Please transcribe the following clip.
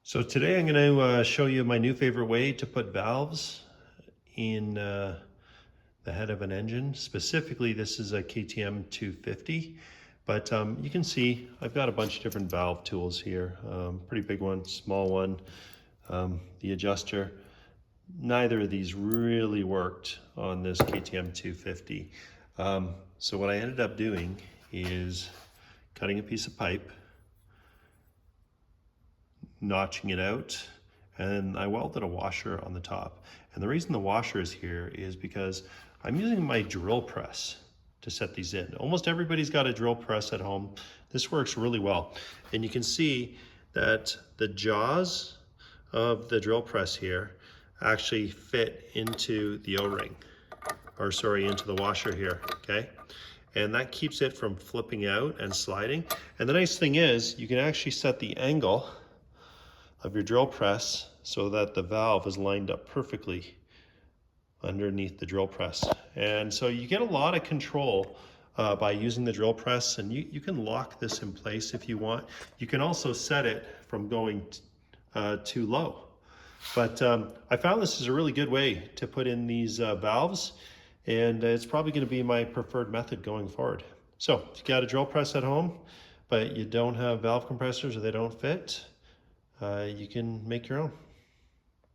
So today I'm going to show you my new favorite way to put valves in the head of an engine. Specifically, this is a KTM 250, but you can see I've got a bunch of different valve tools here. Pretty big one, small one, the adjuster. Neither of these really worked on this KTM 250. So what I ended up doing is cutting a piece of pipe, notching it out, and I welded a washer on the top. And the reason the washer is here is because I'm using my drill press to set these in. Almost everybody's got a drill press at home. This works really well. And you can see that the jaws of the drill press here actually fit into the O-ring, or sorry, into the washer here, okay? And that keeps it from flipping out and sliding. And the nice thing is you can actually set the angle of your drill press so that the valve is lined up perfectly underneath the drill press. And so you get a lot of control by using the drill press, and you can lock this in place if you want. You can also set it from going too low. But I found this is a really good way to put in these valves, and it's probably going to be my preferred method going forward. So if you got a drill press at home, but you don't have valve compressors or they don't fit, you can make your own.